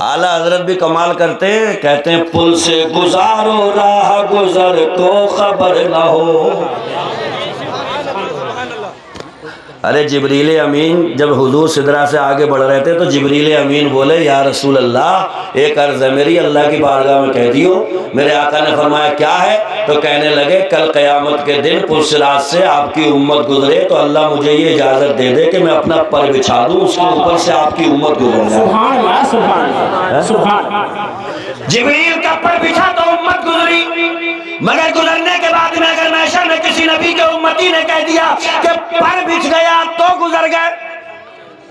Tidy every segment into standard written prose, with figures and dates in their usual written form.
اعلیٰ حضرت بھی کمال کرتے ہیں، کہتے ہیں پل سے گزارو راہ گزر کو خبر نہ ہو۔ ارے جبریل امین جب حضور سدرہ سے آگے بڑھ رہے تھے تو جبریل امین بولے یا رسول اللہ ایک عرض ہے میری، اللہ کی بارگاہ میں کہہ دیو۔ میرے آقا نے فرمایا کیا ہے؟ تو کہنے لگے کل قیامت کے دن پرصراط سے آپ کی امت گزرے تو اللہ مجھے یہ اجازت دے دے کہ میں اپنا پر بچھا دوں، اس کے اوپر سے آپ کی امت گزر جائے۔ سبحان اللہ، سبحان اللہ، سبحان اللہ۔ جبریل کا پر بچھا تو امت گزری، مگر گزرنے کے بعد میں اگر محشر میں کسی نبی کے امتی نے کہہ دیا کہ پر بچھ گیا تو گزر گئے،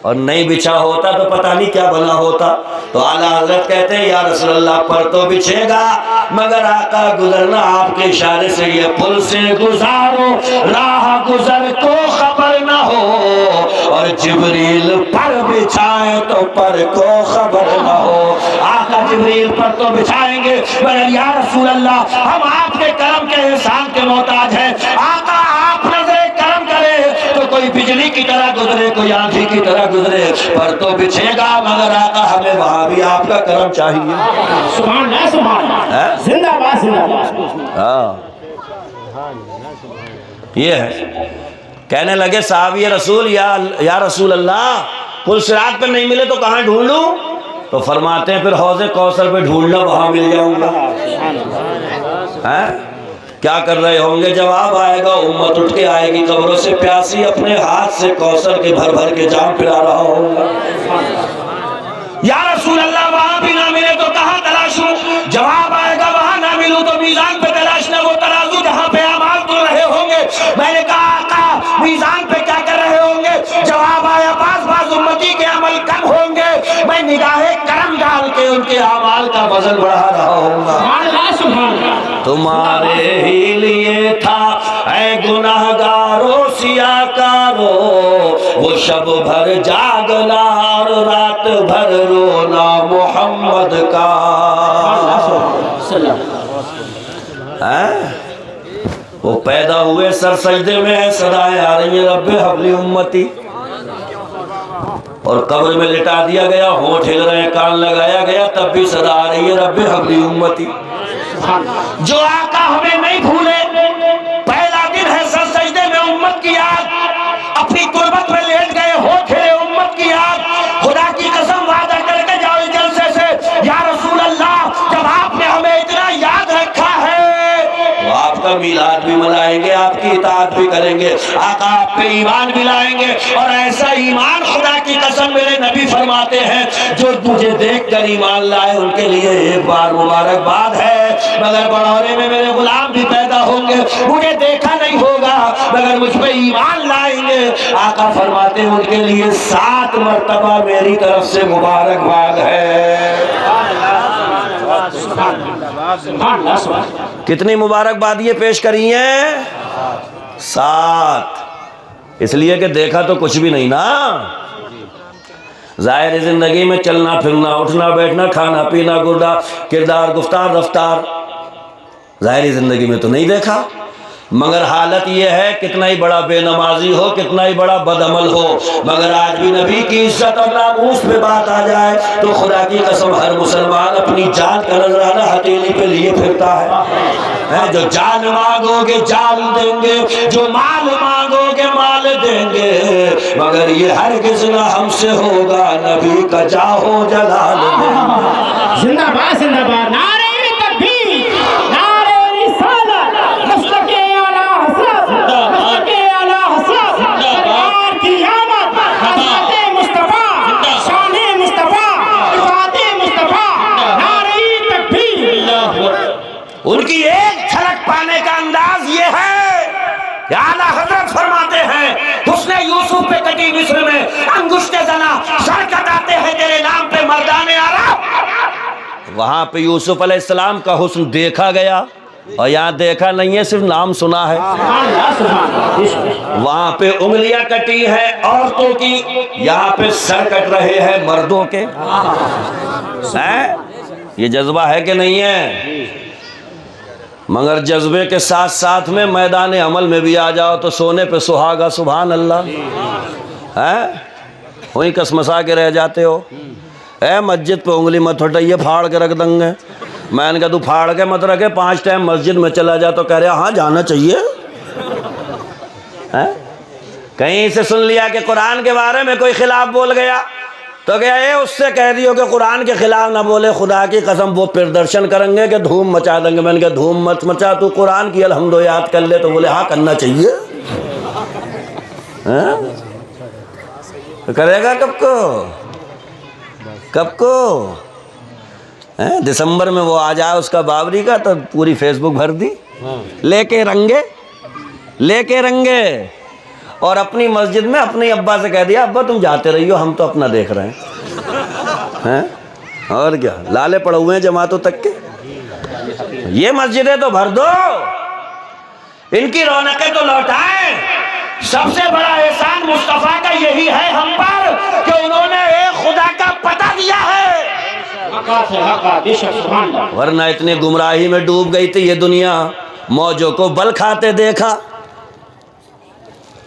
اور نہیں بچھا ہوتا تو پتہ نہیں کیا بنا ہوتا۔ تو اعلیٰ حضرت کہتے ہیں یا رسول اللہ پر تو بچھے گا مگر آقا گزرنا آپ کے اشارے سے یہ پل سے گزارو راہ گزر کو خبر نہ ہو، اور جبریل پر بچھائے تو پر کو خبر نہ ہو۔ آقا جبریل پر تو بچھائیں گے مگر یا رسول اللہ ہم آپ کے کرم کے احسان کے محتاج ہیں، آقا آپ نظر کرم کرے تو کوئی بجلی کی طرح گزرے کوئی آندھی کی طرح گزرے، پر تو بچھے گا مگر آقا ہمیں وہاں بھی آپ کا کرم چاہیے۔ سبحان اللہ، سبحان اللہ، زندہ باد، زندہ باد۔ ہاں یہ ہے۔ کہنے لگے صحابی رسول یا رسول اللہ پل صراط پہ نہیں ملے تو کہاں ڈھونڈ لوں؟ تو فرماتے ہیں پھر حوض کوثر پہ ڈھونڈنا وہاں مل جاؤں گا۔ کیا کر رہے ہوں گے؟ جواب آئے گا امت اٹھ کے آئے گی قبروں سے پیاسی، اپنے ہاتھ سے کوثر کے بھر بھر کے جام پلا رہا ہوگا۔ یا رسول اللہ وہاں بھی نہ ملے تو کہاں تلاشوں؟ جواب آئے گا وہاں نہ ملوں تو میزان پہ تلاشنا، وہ ترازو جہاں پہ اعمال تل رہے ہوں گے۔ میں نے کہا آقا میزان پہ کیا کر رہے ہوں گے؟ جواب آیا بعض امتی کے عمل کم ہوں گے، میں نگاہ کرم ڈال کے ان کے اعمال کا وزن بڑھا رہا ہوں گا۔ سبحان اللہ، سبحان اللہ۔ تمہارے ہی لیے تھا اے گناہگارو سیاہ کارو، وہ شب بھر جاگنا اور رات بھر رونا محمد کا۔ وہ پیدا ہوئے سر سجدے میں صدائیں آ رہی ہیں رب حبلی امتی، اور قبر میں لٹا دیا گیا، ہونٹ ہل رہے ہیں، کان لگایا گیا، تب بھی صدا آ رہی ہے رب حبلی امتی۔ جو آقا ہمیں نہیں بھولے، پہلا دن ہے سر سجدے میں امت کی یاد، اپنی قربت میں لیٹ گئے ہونٹ ہلے امت کی یاد۔ خدا کی قسم وعدہ کر کے جاؤ اس جلسے سے یا رسول اللہ جب آپ نے ہمیں اتنا یاد رکھا ہے تو آپ کا میلاد بھی منائیں گے، آپ کی اطاعت بھی کریں گے، آقا آپ پہ ایمان بھی لائیں گے، اور ایسا ایمان خدا کی قسم میرے نبی فرماتے ہیں جو مجھے دیکھ کر ایمان لائے ان کے لیے ایک بار مبارکباد ہے، مگر بڑھونے میں میرے غلام بھی پیدا ہوں گے، مجھے دیکھا نہیں ہوگا مگر مجھ پہ ایمان لائیں گے، آقا فرماتے ہیں ان کے لیے 7 مرتبہ میری طرف سے مبارکباد ہے۔ کتنی مبارکبادیاں پیش کری ہیں؟ 7۔ اس لیے کہ دیکھا تو کچھ بھی نہیں نا، ظاہر زندگی میں چلنا پھرنا اٹھنا بیٹھنا کھانا پینا گردہ کردار گفتار رفتار ظاہری زندگی میں تو نہیں دیکھا، مگر حالت یہ ہے کتنا ہی بڑا بے نمازی ہو کتنا ہی بڑا بد عمل ہو، مگر آج بھی نبی کی عزت اور ناموس پہ بات آ جائے تو خدا کی قسم ہر مسلمان اپنی جان کا نذرانہ ہتھیلی پہ لیے پھرتا ہے۔ جو جان مانگو گے جان دیں گے، جو مال مانگو گے مال دیں گے، مگر یہ ہرگز نہ ہم سے ہوگا نبی کا جاہو جلال دیں گے۔ زندہ باد، زندہ باد، نعرہ تکبیر، نعرہ رسالت، مسلک اعلیٰ حضرت، مسلک اعلیٰ حضرت، سرکار کی آمد، حضرت مصطفیٰ، شان مصطفیٰ، صفات مصطفیٰ، نعرہ تکبیر۔ ان کی ایک جھلک پانے کا انداز یہ ہے کہ اعلیٰ حضرت فرماتے ہیں حسن یوسف پہ کٹی مصر میں انگشت زنا شرکت آتے ہیں تیرے نام پہ مردان عرب۔ وہاں پہ یوسف علیہ السلام کا حسن دیکھا گیا، اور یہاں دیکھا نہیں ہے صرف نام سنا ہے۔ وہاں پہ انگلیاں کٹی ہیں عورتوں کی، یہاں پہ سر کٹ رہے ہیں مردوں کے۔ یہ جذبہ ہے کہ نہیں ہے؟ مگر جذبے کے ساتھ ساتھ میں میدان عمل میں بھی آ جاؤ تو سونے پہ سہاگا، سبحان اللہ، وہیں کسمسا کے رہ جاتے ہو۔ اے مسجد پہ انگلی مت ہٹائیے، پھاڑ کے رکھ دیں گے۔ میں نے کہا تو پھاڑ کے مت رکھے، 5 ٹائم مسجد میں چلا جا تو کہہ رہے ہاں جانا چاہیے۔ کہیں سے سن لیا کہ قرآن کے بارے میں کوئی خلاف بول گیا تو کیا اے اس سے کہہ دیو کہ قرآن کے خلاف نہ بولے، خدا کی قسم وہ پردرشن کریں گے کہ دھوم مچا دیں گے۔ میں نے کہا دھوم مت مچا، تو قرآن کی الحمد یاد کر لے۔ تو بولے ہاں کرنا چاہیے۔ کرے گا کب کو؟ کب کو؟ دسمبر میں وہ آ جائے اس کا بابری کا تو پوری فیس بک بھر دی، لے کے رنگے اور اپنی مسجد میں اپنے ابا سے کہہ دیا ابا تم جاتے رہیو، ہم تو اپنا دیکھ رہے ہیں۔ اور کیا لالے پڑے ہوئے ہیں جماعتوں تک کے۔ یہ مسجدیں تو بھر دو، ان کی رونقیں تو لوٹائیں۔ سب سے بڑا احسان مصطفیٰ کا یہی ہے ہم پر کہ انہوں نے ایک خدا کا پتہ دیا ہے، ورنہ اتنے گمراہی میں ڈوب گئی تھی یہ دنیا، موجوں کو بل کھاتے دیکھا،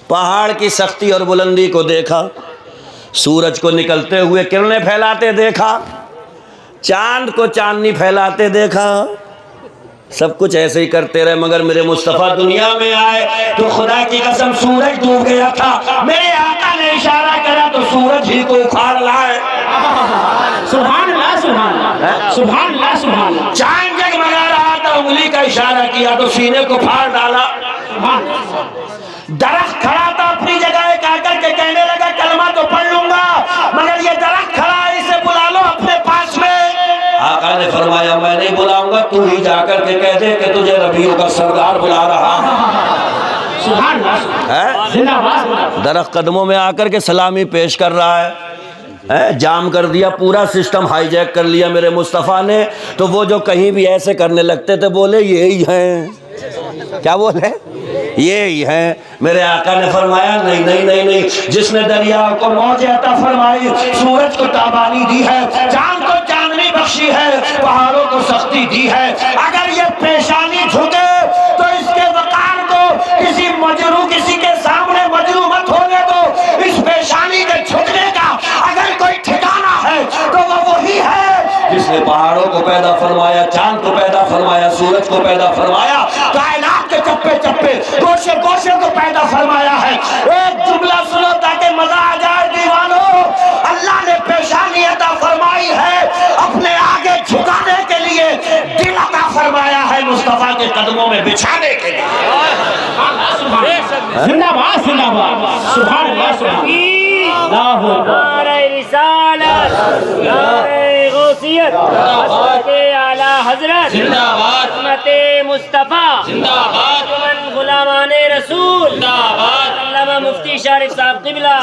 پہاڑ کی سختی اور بلندی کو دیکھا، سورج کو نکلتے ہوئے کرنیں پھیلاتے دیکھا، چاند کو چاندنی پھیلاتے دیکھا، سب کچھ ایسے ہی کرتے رہے، مگر میرے مصطفیٰ دنیا میں آئے تو خدا کی قسم سورج ڈوب گیا تھا، میرے آقا نے اشارہ کرا تو سورج ہی کو اکھاڑ لائے۔ سبحان اللہ سبحان اللہ سبحان اللہ سبحان اللہ۔ چاند جگمگا رہا تھا، انگلی کا اشارہ کیا تو سینے کو پھاڑ ڈالا۔ درخت کھڑا تھا اپنی جگہ ایک آ کر کے کہنے لگا کلمہ تو پڑھ لوں گا، مگر یہ درخت کھڑا ہے اسے بلا لو اپنے پاس میں۔ آقا نے فرمایا میں نہیں بلاؤں گا، تو ہی جا کر کے کہہ دے کہ تجھے ربیعوں کا سردار بلا رہا ہے۔ سبحان اللہ زندہ باد۔ درخت قدموں میں آ کر کے سلامی پیش کر رہا ہے، جام کر دیا، پورا سسٹم ہائی جیک کر لیا میرے مصطفیٰ نے۔ تو وہ جو کہیں بھی ایسے کرنے لگتے تھے بولے یہی ہیں، کیا بولے یہی ہیں۔ میرے آقا نے فرمایا نہیں نہیں نہیں نہیں، جس نے دریا کو موج عطا فرمائی، سورج کو تابانی دی ہے، چاند کو چاندنی بخشی ہے، پہاڑوں کو سختی دی ہے، اگر یہ پیشانی جھکے تو اس کے وقار کو کسی کے سامنے مجروح مت ہونے دو۔ اس پیشانی کے جھکنے کا اگر کوئی ٹھکانہ ہے تو وہ وہی ہے جس نے پہاڑوں کو پیدا فرمایا، چاند کو پیدا فرمایا، سورج کو پیدا فرمایا، کائنات کے چپے چپے گوشے گوشے کو پیدا فرمایا ہے۔ ایک جملہ سنو تاکہ مزہ آ جائے دیوانوں، اللہ نے پیشانی عطا فرمائی ہے، اپنے آگے جھکانے کے لیے دل عطا فرمایا ہے، مصطفیٰ کے قدموں میں بچھانے کے لیے۔ زندہ باد زندہ باد سبحان اللہ سبحان اللہ۔ نعرہ رسالت، نعرہ غوثیت، حضرت اعلیٰ حضرت، عظمت مصطفیٰ، انجمن غلامان رسول، علامہ مفتی شارف صاحب قبلہ،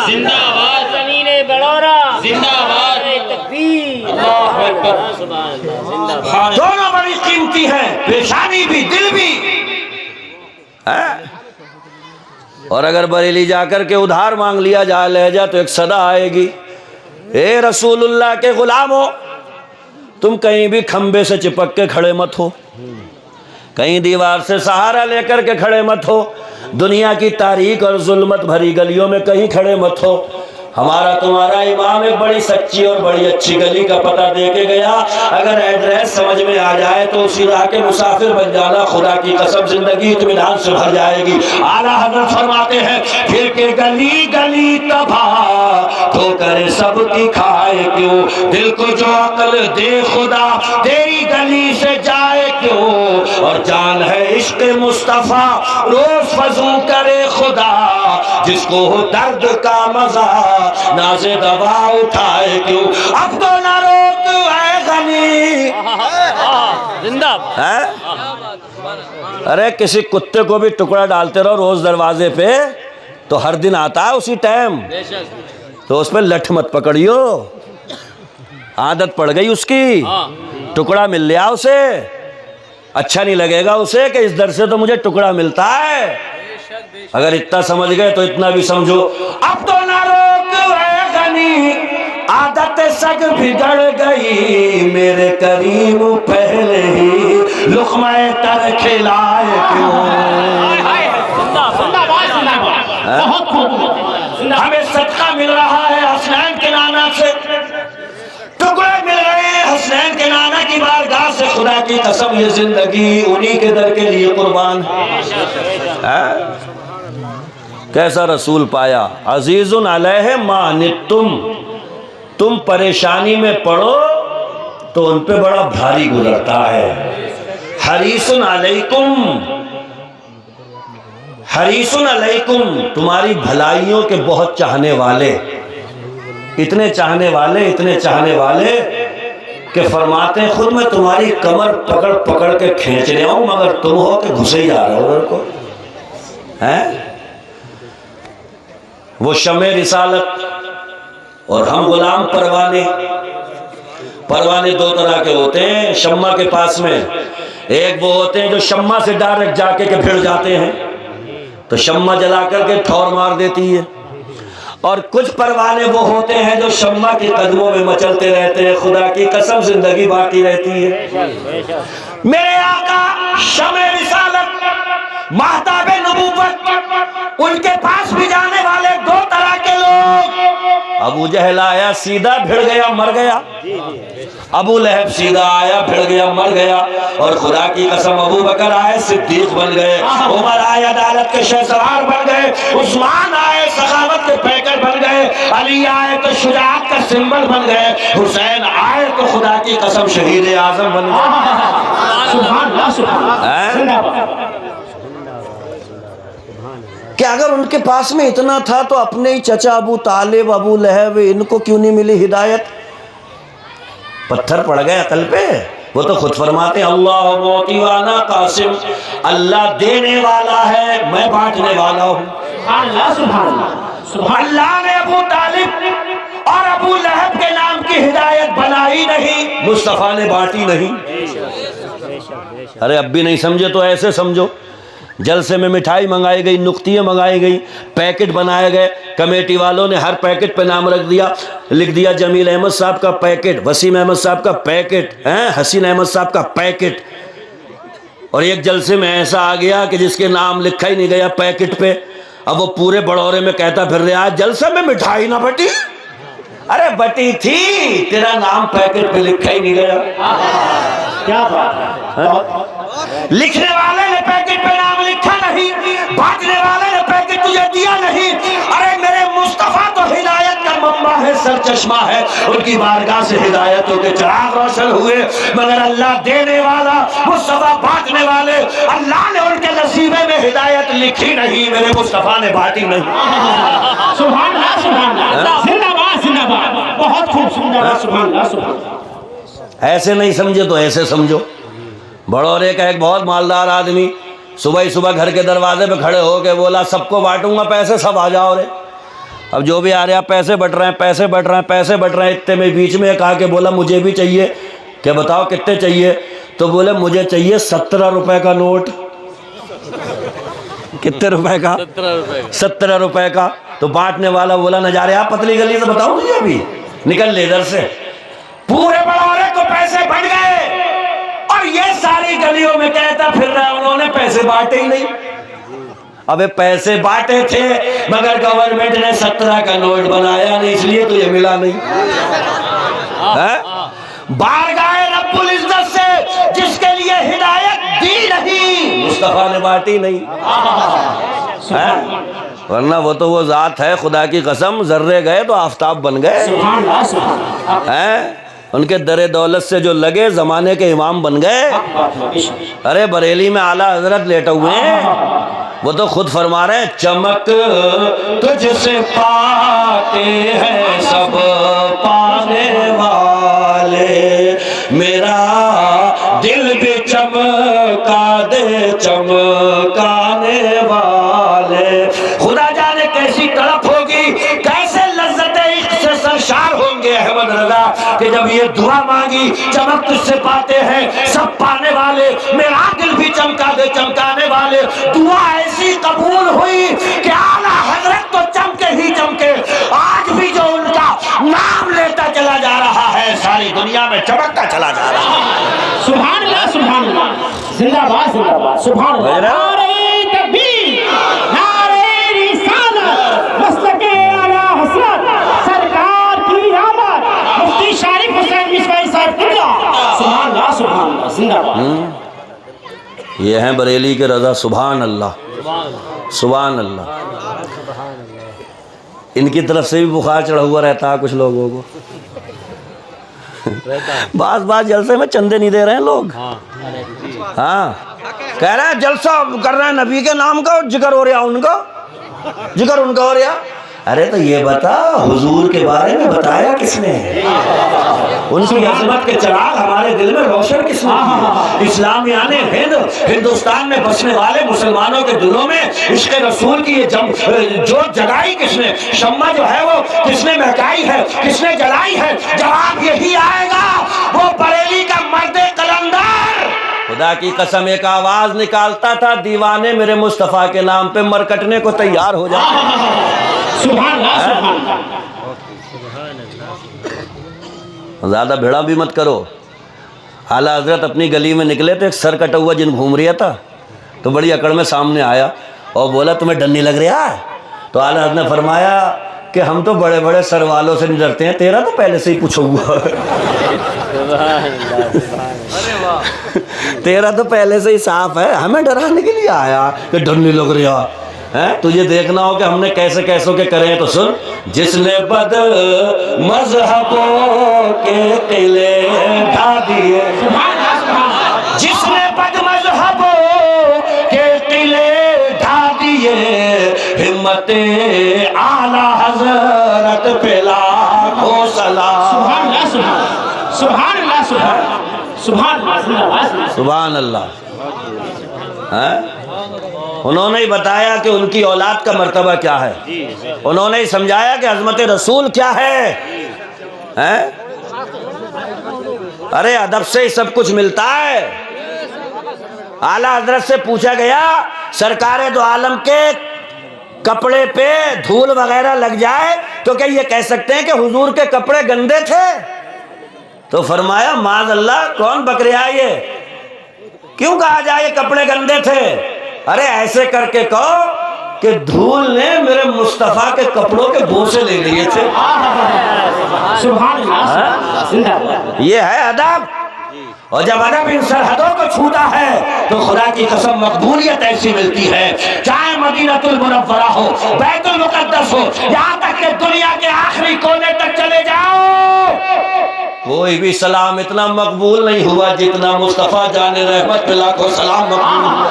زمین بڑورہ، نعرہ تکبیر، اللہ اکبر، سبحان اللہ، زندہ باد۔ دونوں بڑی قیمتی ہیں، پیشانی بھی دل بھی۔ اور اگر بریلی جا کر کے ادھار مانگ لیا جائے لہجہ تو ایک صدا آئے گی، اے رسول اللہ کے غلاموں، تم کہیں بھی کھمبے سے چپک کے کھڑے مت ہو، کہیں دیوار سے سہارا لے کر کے کھڑے مت ہو، دنیا کی تاریک اور ظلمت بھری گلیوں میں کہیں کھڑے مت ہو۔ ہمارا تمہارا امام ایک بڑی سچی اور بڑی اچھی گلی کا پتہ دے کے گیا، اگر ایڈریس سمجھ میں آ جائے تو اسی راہ کے مسافر بن جانا، خدا کی قسم زندگی اطمینان سے بھر جائے گی۔ اعلیٰ حضرت فرماتے ہیں پھر کہ گلی گلی تباہ تو کرے سب کی کھائے کیوں، دل کو جو عقل دے خدا تیری گلی سے جائے کیوں، اور جان ہے عشق مصطفیٰ روز فضو کرے خدا، جس کو ہو درد کا مزہ ناز دوا اٹھائے کیوں، اب تو نہ روک اے غنی۔ زندہ ارے کسی کتے کو بھی ٹکڑا ڈالتے رہو روز دروازے پہ تو ہر دن آتا ہے اسی ٹائم، تو اس پہ لٹھ مت پکڑیو، عادت پڑ گئی اس کی، ٹکڑا مل لیا اسے، اچھا نہیں لگے گا اسے کہ اس در سے تو مجھے ٹکڑا ملتا ہے۔ اگر اتنا سمجھ گئے تو اتنا بھی سمجھو، اب تو نہ روک اے غنی، عادت سگ بگڑ گئی، میرے کریم پہلے ہی لقمہ تر کھلائے کیوں۔ بہت خوب، ہمیں صدقہ مل رہا ہے حسنین کے نانا سے، ٹکڑے خدا کی قسم یہ زندگی انہی کے در کے لیے قربان ہے۔ کیسا رسول پایا، عزیز علیہ ما عنتم، تم پریشانی میں پڑو تو ان پہ بڑا بھاری گزرتا ہے۔ حریص علیکم، حریص علیکم، تمہاری بھلائیوں کے بہت چاہنے والے، اتنے چاہنے والے، اتنے چاہنے والے کہ فرماتے ہیں خود میں تمہاری کمر پکڑ پکڑ کے کھینچ رہا ہوں مگر تم ہو کہ گھسے ہی جا رہے ہو ادھر کو، ہیں؟ وہ شمع رسالت اور ہم غلام پروانے۔ پروانے دو طرح کے ہوتے ہیں شمع کے پاس میں، ایک وہ ہوتے ہیں جو شمع سے ڈائریکٹ جا کے بھڑ جاتے ہیں تو شمع جلا کر کے ٹھور مار دیتی ہے، اور کچھ پروانے وہ ہوتے ہیں جو شمع کے قدموں میں مچلتے رہتے ہیں، خدا کی قسم زندگی باقی رہتی ہے۔ میرے آقا شمع رسالت، مہتاب نبوت، ان کے پاس بھی جانے والے دو طرح کے لوگ۔ ابو جہل آیا سیدھا بھڑ گیا مر گیا، ابو لہب سیدھا آیا بھڑ گیا مر گیا، اور خدا کی قسم ابو بکر آئے صدیق بن گئے، عمر آئے عدالت کے شہسوار بن گئے، عثمان آئے سخاوت کے پیکر بن گئے، علی آئے تو شجاعت کا سمبل بن گئے، حسین آئے تو خدا کی قسم شہید اعظم بن گئے۔ سبحان اللہ، سبحان اللہ، کہ اگر ان کے پاس میں اتنا تھا تو اپنے ہی چچا ابو طالب، ابو لہب، ان کو کیوں نہیں ملی ہدایت؟ پتھر پڑ گئے عقل پہ؟ وہ تو خود فرماتے ہیں اللہ موتی وانا قاسم، اللہ دینے والا ہے میں بانٹنے والا ہوں۔ سبحان اللہ، سبحان اللہ، اللہ نے ابو طالب اور ابو لہب کے نام کی ہدایت بنائی نہیں، مصطفیٰ نے بانٹی نہیں۔ ارے اب بھی نہیں سمجھے تو ایسے سمجھو، جلسے میں مٹھائی منگائی گئی، نقطیاں منگائی گئی، پیکٹ بنائے گئے، کمیٹی والوں نے ہر پیکٹ پہ نام لکھ دیا جمیل احمد صاحب کا پیکٹ، وسیم احمد صاحب کا پیکٹ، حسین احمد صاحب کا پیکٹ، اور ایک جلسے میں ایسا آ گیا کہ جس کے نام لکھا ہی نہیں گیا پیکٹ پہ، اب وہ پورے بڑورے میں کہتا پھر رہا جلسے میں مٹھائی نہ بٹی، ارے بٹی تھی، تیرا نام پیکٹ پہ لکھا ہی نہیں گیا۔ کیا بات ہے، لکھنے والے نے پیکٹ پہ نام لکھا نہیں، بانٹنے والے نے پیکٹ تجھے دیا نہیں۔ ارے میرے مصطفیٰ تو ہدایت کا منبع ہے، سرچشمہ ہے، ان کی بارگاہ سے ہدایتوں کے چراغ روشن ہوئے، مگر اللہ دینے والا، مصطفیٰ بانٹنے والے، اللہ نے ان کے نصیبے میں ہدایت لکھی نہیں، میرے مصطفیٰ نے بانٹی نہیں۔ سبحان اللہ، سبحان اللہ، زندہ باد، زندہ باد، بہت خوبصورت، سبحان اللہ، سبحان اللہ۔ ایسے نہیں سمجھے تو ایسے سمجھو۔ بڑورے کا ایک بہت مالدار آدمی صبح ہی صبح گھر کے دروازے پہ کھڑے ہو کے بولا سب کو بانٹوں گا پیسے، سب آ جاؤ رے۔ اب جو بھی آ رہے ہیں پیسے بٹ رہے ہیں، پیسے بٹ رہے ہیں، پیسے بٹ رہے ہیں، اتنے میں بیچ میں ایک آ کے بولا مجھے بھی چاہیے، کہ بتاؤ کتنے چاہیے؟ تو بولے مجھے چاہیے 17 روپے کا نوٹ۔ کتنے روپے کا؟ 17 روپے کا۔ تو بانٹنے والا بولا نظارے آپ پتلی گلی سے بتاؤ مجھے ابھی، نکل لے ادھر سے۔ پورے بڑورے کو پیسے بٹ گئے، اور یہ ساری گلیوں میں کہتا پھر رہا انہوں نے پیسے بانٹے ہی نہیں۔ ابے پیسے بانٹے تھے مگر گورنمنٹ نے 17 کا نوٹ بنایا نہیں، اس لیے تو یہ ملا نہیں۔ بارگاہ رب العزت سے جس کے لیے ہدایت دی نہیں، مصطفیٰ نے بانٹی نہیں۔ ورنہ وہ تو وہ ذات ہے خدا کی قسم، ذرے گئے تو آفتاب بن گئے۔ ان کے در دولت سے جو لگے زمانے کے امام بن گئے۔ ارے بریلی میں اعلیٰ حضرت لیٹے ہوئے ہیں، وہ تو خود فرما رہے ہیں چمک تجھ سے پاتے ہیں سب پانے والے، میرا دل بھی چمکا دے چمکانے والے۔ خدا جانے کیسی تڑپ ہوگی، کیسے لذت عشق سے سرشار ہوں گے احمد رضا کہ جب یہ دعا مانگی چمک تجھ سے پاتے ہیں سب پانے والے، میرا دل بھی چمکا دے چمکانے والے۔ دعا ایسی قبول ہوئی کہ اعلیٰ حضرت تو چمکے ہی چمکے، آج بھی جو ان کا نام لیتا چلا جا رہا ہے ساری دنیا میں چمکتا چلا جا رہا ہے۔ سبحان اللہ، سبحان اللہ، زندہ باد، زندہ باد، سبحان اللہ۔ نعرہ تکبیر، نعرہ رسالت، مسلک اعلیٰ حضرت سرکار کی آمد، مفتی شریف حسین مصباحی صاحب قبلہ، سبحان اللہ، سبحان اللہ۔ زندہ باد یہ ہیں بریلی کے رضا. سبحان اللہ سبحان اللہ. ان کی طرف سے بھی بخار چڑھا ہوا رہتا ہے کچھ لوگوں کو. بعض جلسے میں چندے نہیں دے رہے ہیں لوگ. ہاں کہہ رہے ہیں جلسہ کر رہے ہیں نبی کے نام کا, ذکر ہو رہا ان کا, ذکر ان کا ہو رہا. ارے تو یہ بتا حضور کے بارے میں بتایا کس نے؟ ان کی عظمت کے چراغ ہمارے دل میں روشن کس نے کیے؟ اسلامیان ہند ہندوستان میں بسنے والے مسلمانوں کے دلوں میں عشق رسول کی یہ جو جگائی کس نے؟ شمع جو ہے وہ کس نے مہکائی ہے, کس نے جلائی ہے؟ جواب یہی آئے گا, وہ بریلی کا مرد قلندر. خدا کی قسم ایک آواز نکالتا تھا, دیوانے میرے مصطفیٰ کے نام پہ مرکٹنے کو تیار ہو جاتے. سبحان اللہ سبحان اللہ. زیادہ بھیڑا بھی مت کرو. اعلیٰ حضرت اپنی گلی میں نکلے تو ایک سر کٹا ہوا جن گھوم رہا تھا, تو بڑی اکڑ میں سامنے آیا اور بولا تمہیں ڈر نہیں لگ رہا ہے؟ تو اعلیٰ حضرت نے فرمایا کہ ہم تو بڑے بڑے سر والوں سے نہیں ڈرتے ہیں, تیرا تو پہلے سے ہی پوچھا ہوا, تیرا تو پہلے سے ہی صاف ہے, ہمیں ڈرانے کے لیے آیا کہ ڈر نہیں لگ رہا ہے. تجھے دیکھنا ہو کہ ہم نے کیسے کیسوں کے کرے ہیں تو سن. جس نے بد مذہبوں کے قلعے ڈھا دیے, جس نے بد مذہبوں کے قلعے ڈھا دیے, ہمت اعلیٰ حضرت پہ لاکھوں سلام. سبحان اللہ سبحان اللہ سبحان اللہ. سبحان اللہ. انہوں نے ہی بتایا کہ ان کی اولاد کا مرتبہ کیا ہے, انہوں نے ہی سمجھایا کہ عظمت رسول کیا ہے. ارے ادب سے ہی سب کچھ ملتا ہے. اعلیٰ حضرت سے پوچھا گیا سرکار دو عالم کے کپڑے پہ دھول وغیرہ لگ جائے تو کیا یہ کہہ سکتے ہیں کہ حضور کے کپڑے گندے تھے؟ تو فرمایا معاذ اللہ, کون بکریا یہ, کیوں کہا جائے یہ کپڑے گندے تھے؟ ارے ایسے کر کے کہو کہ دھول نے میرے مصطفیٰ کے کپڑوں کے بوسے لے لیے تھے. سبحان اللہ. یہ ہے ادب. اور جب ادب ان سرحدوں کو چھوتا ہے تو خدا کی قسم مقبولیت ایسی ملتی ہے, چاہے مدینہ المنورہ ہو, بیت المقدس ہو, یہاں تک کہ دنیا کے آخری کونے تک چلے جاؤ, کوئی بھی سلام اتنا مقبول نہیں ہوا جتنا مصطفیٰ جان رحمت پہ لاکھوں سلام مقبول ہوا.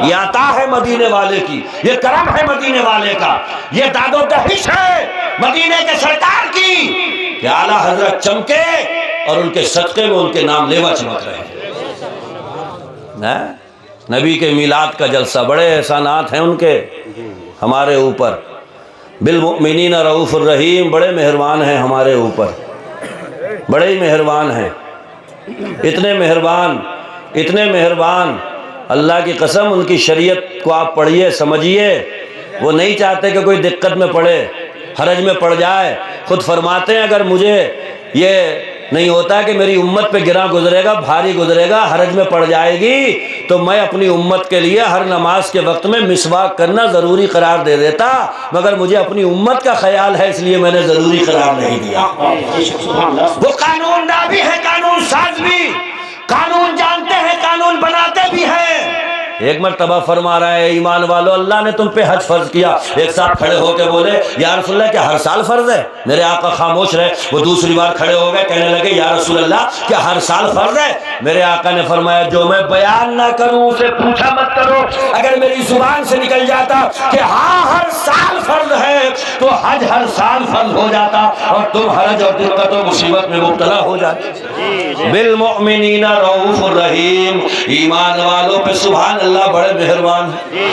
یہ عطا ہے مدینے والے کی, یہ کرم ہے مدینے والے کا, یہ داد و دہش ہے مدینے کے سرکار کی کہ اعلیٰ حضرت چمکے اور ان کے صدقے میں ان کے نام لیوا چمک رہے ہیں. نبی کے میلاد کا جلسہ, بڑے احسانات ہیں ان کے ہمارے اوپر. بالمؤمنین رؤوف الرحیم, بڑے مہربان ہیں ہمارے اوپر, بڑے ہی مہربان ہیں. اتنے مہربان اللہ کی قسم. ان کی شریعت کو آپ پڑھیے سمجھیے, وہ نہیں چاہتے کہ کوئی دقت میں پڑے, حرج میں پڑ جائے. خود فرماتے ہیں اگر مجھے یہ نہیں ہوتا کہ میری امت پہ گراں گزرے گا, بھاری گزرے گا, حرج میں پڑ جائے گی, تو میں اپنی امت کے لیے ہر نماز کے وقت میں مسواک کرنا ضروری قرار دے دیتا, مگر مجھے اپنی امت کا خیال ہے اس لیے میں نے ضروری قرار نہیں دیا. وہ قانون داں بھی ہے, قانون ساز بھی, قانون جانتے ہیں, قانون بناتے بھی ہیں. ایک مرتبہ فرما رہا ہے ایمان والو اللہ نے تم پہ حج فرض کیا. ایک ساتھ کھڑے ہو کے بولے یا رسول اللہ کیا ہر سال فرض ہے؟ میرے آقا خاموش رہے. وہ دوسری بار کھڑے ہو گئے, کہنے لگے یا رسول اللہ کیا ہر سال فرض ہے؟ میرے آقا نے فرمایا جو میں بیان نہ کروں اسے پوچھا مت کرو. اگر میری زبان سے نکل جاتا کہ ہاں ہر سال فرض ہے تو حج ہر سال فرض ہو جاتا اور تم حرج اور دقت و مصیبت میں مبتلا ہو جاتے. بالمؤمنین رؤوف الرحیم, ایمان والوں پہ سبحان اللہ بڑے مہربان ہیں.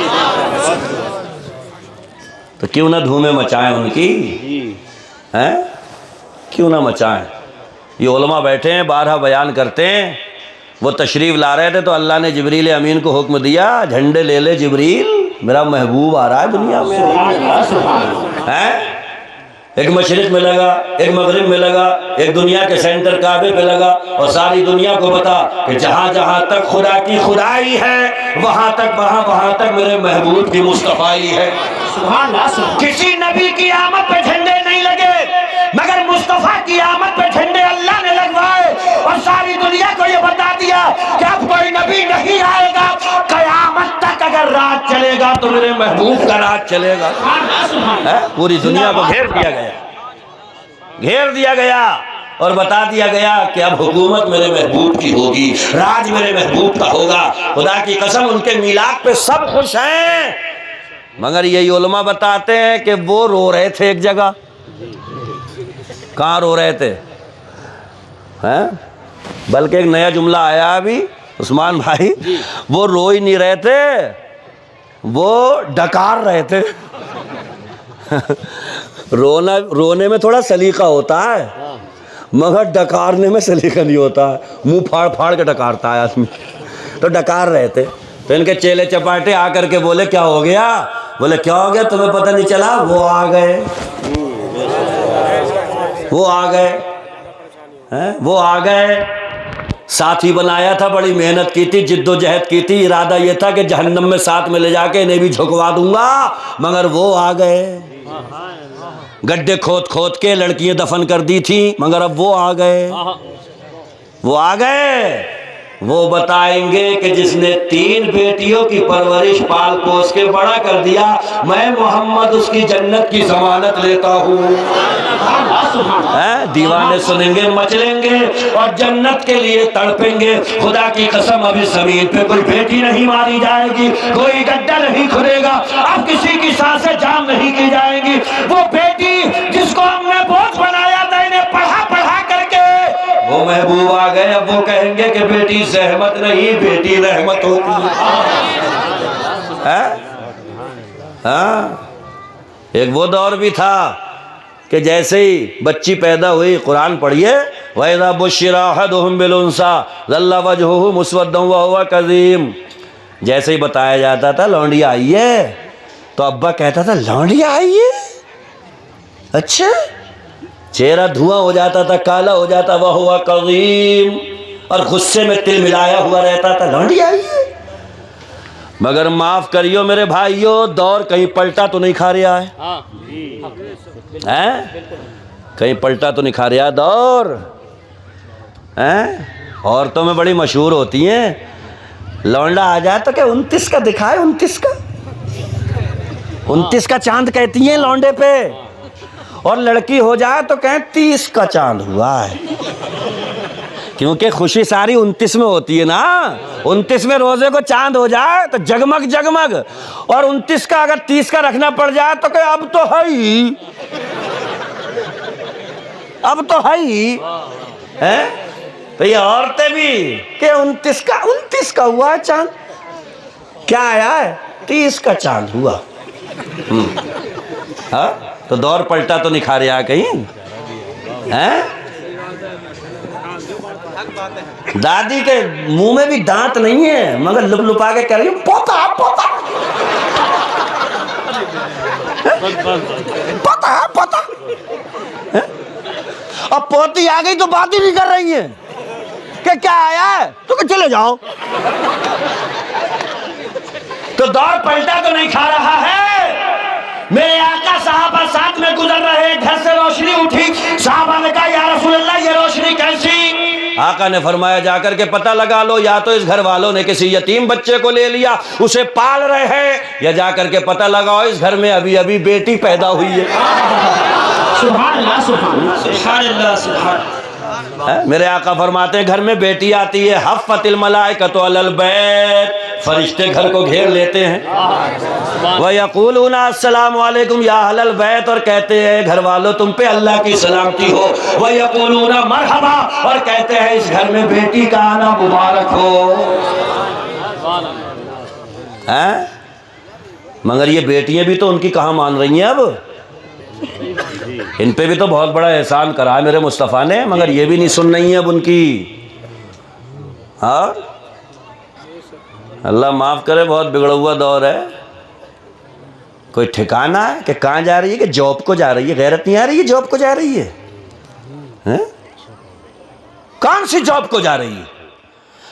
تو کیوں نہ دھومیں مچائیں ان کی, ہیں کیوں نہ مچائیں. یہ علماء بیٹھے ہیں بارہا بیان کرتے ہیں. وہ تشریف لا رہے تھے تو اللہ نے جبریل امین کو حکم دیا جھنڈے لے لے جبریل, میرا محبوب آ رہا ہے دنیا میں. ایک مشرق میں لگا, ایک مغرب میں لگا, ایک دنیا کے سینٹر کعبے پہ لگا اور ساری دنیا کو بتا کہ جہاں جہاں تک خدا کی خدائی ہے وہاں تک میرے محبوب کی مصطفیٰ ہے. کسی نبی کی آمد پہ جھنڈے نہیں لگے مگر مصطفیٰ کی آمد پہ جھنڈے اللہ نے لگوائے اور ساری دنیا کہ اب کوئی نبی نہیں آئے گا، قیامت تک اگر رات چلے گا تو میرے محبوب کا رات چلے گا۔ پوری دنیا کو گھیر دیا گیا، گھیر دیا گیا اور بتا دیا گیا کہ اب حکومت میرے محبوب کی ہوگی، راج میرے محبوب کا ہوگا۔ خدا کی قسم ان کے میلاد پہ سب خوش ہیں، مگر یہی علماء بتاتے ہیں کہ وہ رو رہے تھے ایک جگہ۔ کہاں رو رہے تھے؟ بلکہ ایک نیا جملہ آیا ابھی عثمان بھائی، وہ رو ہی نہیں رہے تھے، وہ ڈکار رہے تھے۔ رونے میں تھوڑا سلیقہ ہوتا ہے، مگر ڈکارنے میں سلیقہ نہیں ہوتا ہے، منہ پھاڑ پھاڑ کے ڈکارتا ہے آدمی، تو ڈکار رہے تھے۔ تو ان کے چیلے چپاٹے آ کر کے بولے کیا ہو گیا؟ بولے کیا ہو گیا تمہیں پتہ نہیں چلا؟ وہ آ گئے، وہ آ گئے، وہ آ گئے۔ ساتھی بنایا تھا، بڑی محنت کی تھی، جد و جہد کی تھی، ارادہ یہ تھا کہ جہنم میں ساتھ میں لے جا کے انہیں بھی جھکوا دوں گا، مگر وہ آ گئے۔ گڈھے کھود کھود کے لڑکیاں دفن کر دی تھیں، مگر اب وہ آ گئے، وہ آ گئے۔ وہ بتائیں گے کہ جس نے 3 بیٹیوں کی پرورش پال پوس کے بڑا کر دیا، میں محمد اس کی جنت کی ضمانت لیتا ہوں۔ دیوانے سنیں گے، مچلیں گے اور جنت کے لیے تڑپیں گے۔ خدا کی قسم ابھی زمین پہ کوئی بیٹی نہیں ماری جائے گی، کوئی گڈھا نہیں کھلے گا، اب کسی کی سانسیں جام نہیں کی جائیں گی۔ وہ بیٹی جس کو ہم نے بوجھ بنایا تھا، انہیں پڑھا پڑھا کر کے وہ محبوب آ گئے، اب وہ کہیں گے کہ بیٹی زحمت نہیں، بیٹی رحمت ہوتی ہے۔ ہاں، ایک وہ دور بھی تھا کہ جیسے ہی بچی پیدا ہوئی، قرآن پڑھیے، وَإِذَا بُشِّرَ أَحَدُهُم بِالْأُنثَىٰ ظَلَّ وَجْهُهُ مُسْوَدًّا وَهُوَ كَظِيمٌ، جیسے ہی بتایا جاتا تھا لونڈیا آئی ہے تو ابا کہتا تھا لونڈیا آئی ہے، اچھا، چہرہ دھواں ہو جاتا تھا، کالا ہو جاتا، وَهُوَ كَظِيمٌ، اور غصے میں تل ملایا ہوا رہتا تھا، لونڈیا آئی ہے۔ مگر معاف کریو میرے بھائیو، دور کہیں پلٹا تو نہیں کھا رہا ہے؟ کہیں پلٹا تو نہیں کھا رہا دور؟ عورتوں میں بڑی مشہور ہوتی ہیں، لونڈا آ جائے تو کہ 29 کا دکھائے، 29 کا چاند کہتی ہیں لونڈے پہ، اور لڑکی ہو جائے تو کہیں 30 کا چاند ہوا ہے، کیونکہ خوشی ساری 29 میں ہوتی ہے نا۔ 29 میں روزے کو چاند ہو جائے تو جگمگ جگمگ، اور 29 کا اگر 30 کا رکھنا پڑ جائے تو کہ اب تو ہے ہی، اب تو ہے ہی۔ تو یہ عورتیں بھی کہ 29 کا ہوا چاند، کیا آیا ہے؟ 30 کا چاند ہوا۔ تو دور پلٹا تو نہیں کھا رہا کہیں؟ دادی کے منہ میں بھی دانت نہیں ہے، مگر لپ لپا کے کہہ رہی ہوں پوتا پوتا پوتا پوتا۔ اب پوتی آ گئی تو بات ہی نہیں کر رہی ہیں کہ کیا آیا ہے، تو کہ چلے جاؤ۔ تو دور پلٹا تو نہیں کھا رہا ہے۔ میرے آقا صحابہ ساتھ میں گزر رہے، گھر سے روشنی اٹھی، صحابہ نے کہا یا رسول اللہ یہ روشنی کیسی؟ آقا نے فرمایا جا کر کے پتہ لگا لو، یا تو اس گھر والوں نے کسی یتیم بچے کو لے لیا، اسے پال رہے ہیں، یا جا کر کے پتہ لگاؤ اس گھر میں ابھی ابھی بیٹی پیدا ہوئی ہے۔ سبحان اللہ، سبحان اللہ، سبحان اللہ، سبحان اللہ۔ میرے آقا فرماتے ہیں گھر میں بیٹی آتی ہے، حفت الملائکۃ علی البیت، فرشتے گھر کو گھیر لیتے ہیں، وَيَقُولُونَ السلام علیکم یا اہل البیت، اور کہتے ہیں گھر والوں تم پہ اللہ کی سلامتی ہو، وَيَقُولُونَ مرحبا، اور کہتے ہیں اس گھر میں بیٹی کا آنا مبارک ہو۔ مگر یہ بیٹیاں بھی تو ان کی کہاں مان رہی ہیں، اب ان پہ بھی تو بہت بڑا احسان کرا ہے میرے مصطفیٰ نے، مگر یہ بھی نہیں سن رہی ہیں اب ان کی۔ ہاں، اللہ معاف کرے، بہت بگڑا ہوا دور ہے۔ کوئی ٹھکانہ ہے کہ کہاں جا رہی ہے؟ کہ جاب کو جا رہی ہے، غیرت نہیں آ رہی ہے جاب کو جا رہی ہے؟ کون سی جاب کو جا رہی ہے؟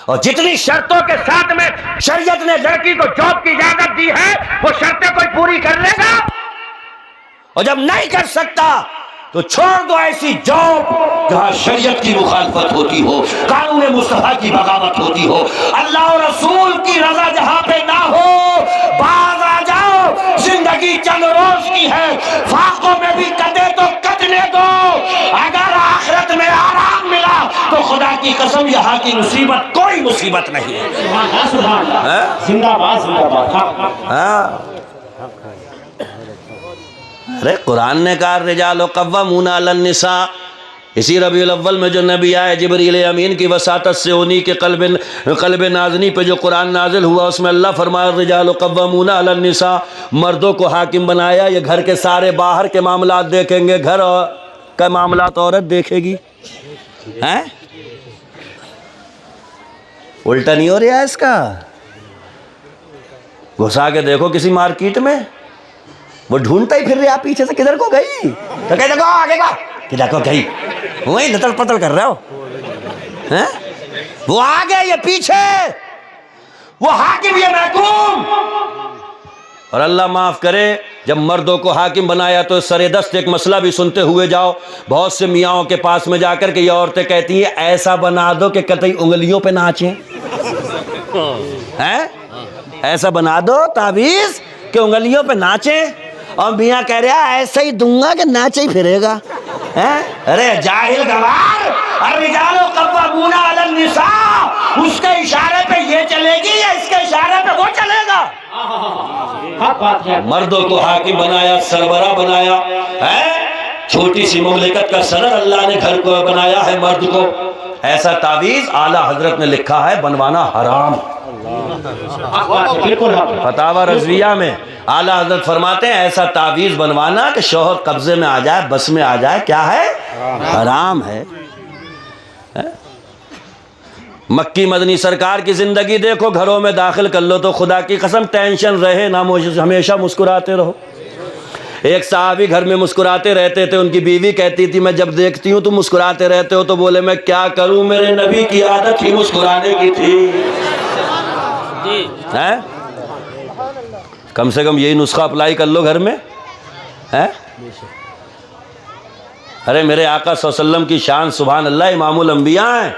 اور جتنی شرطوں کے ساتھ میں شریعت نے لڑکی کو جاب کی اجازت دی ہے، وہ شرطیں کوئی پوری کر لے گا؟ اور جب نہیں کر سکتا تو چھوڑ دو ایسی جاب جہاں شریعت کی مخالفت ہوتی ہو، قانون مصطفیٰ کی بغاوت ہوتی ہو، اللہ اور رسول کی رضا جہاں پہ نہ ہو، باز آ جاؤ، زندگی چند روز کی ہے، فاقوں میں بھی کٹے تو کٹنے دو، اگر آخرت میں آرام ملا تو خدا کی قسم یہاں کی مصیبت کوئی مصیبت نہیں ہے۔ سبحان اللہ، زندہ باد زندہ باد۔ ہاں، ارے قرآن نے کہا الرجال قوامون علی النساء، اسی ربیع الاول میں جو نبی آئے جبریل امین کی وساطت سے انہی کے قلب نازنی پہ جو قرآن نازل ہوا، اس میں اللہ فرمایا الرجال قوامون علی النساء، مردوں کو حاکم بنایا، یہ گھر کے سارے باہر کے معاملات دیکھیں گے، گھر کا معاملات عورت دیکھے گی۔ ہیں الٹا نہیں ہو رہا ہے اس کا؟ گھسا کے دیکھو کسی مارکیٹ میں، وہ ڈھونڈتا ہی پھر رہا پیچھے سے، کدھر کو گئی؟ تو کہتے دیکھو آگے کا، کدھر کو گئی؟ وہی لطل پتل کر رہے ہو، ہیں؟ وہ آگے یہ پیچھے، وہ حاکم یہ محکوم۔ اور اللہ معاف کرے، جب مردوں کو حاکم بنایا تو سر دست ایک مسئلہ بھی سنتے ہوئے جاؤ، بہت سے میاں کے پاس میں جا کر کے یہ عورتیں کہتی ہیں ایسا بنا دو کہ قطعی انگلیوں پہ ناچیں، ہیں؟ ایسا بنا دو تعویذ کہ انگلیوں پہ ناچیں، اور میاں کہہ رہا ایسا ہی دوں گا کہ ناچے ہی پھرے گا۔ ارے جاہل گوار، الرجال قوامون علی النساء، اس کے اشارے پہ یہ چلے گی یا اس کے اشارے پہ وہ چلے گا؟ مردوں کو حاکم بنایا، سربراہ بنایا ہے، چھوٹی سی مملکت کا صدر اللہ نے گھر کو بنایا ہے مرد کو۔ ایسا تعویذ اعلیٰ حضرت نے لکھا ہے بنوانا حرام۔ فتاوی رضویہ میں اعلیٰ حضرت فرماتے ہیں ایسا تعویذ بنوانا کہ شوہر قبضے میں آ جائے، بس میں آ جائے، کیا ہے؟ حرام ہے۔ مکی مدنی سرکار کی زندگی دیکھو، گھروں میں داخل کر لو تو خدا کی قسم ٹینشن رہے نہ، ہمیشہ مسکراتے رہو۔ ایک صحابی گھر میں مسکراتے رہتے تھے، ان کی بیوی کہتی تھی میں جب دیکھتی ہوں تو مسکراتے رہتے ہو، تو بولے میں کیا کروں، میرے نبی کی عادت ہی مسکرانے کی تھی۔ کم سے کم یہی نسخہ اپلائی کر لو گھر میں۔ ارے میرے آقا صلی اللہ علیہ وسلم کی شان سبحان اللہ امام الانبیاء ہیں،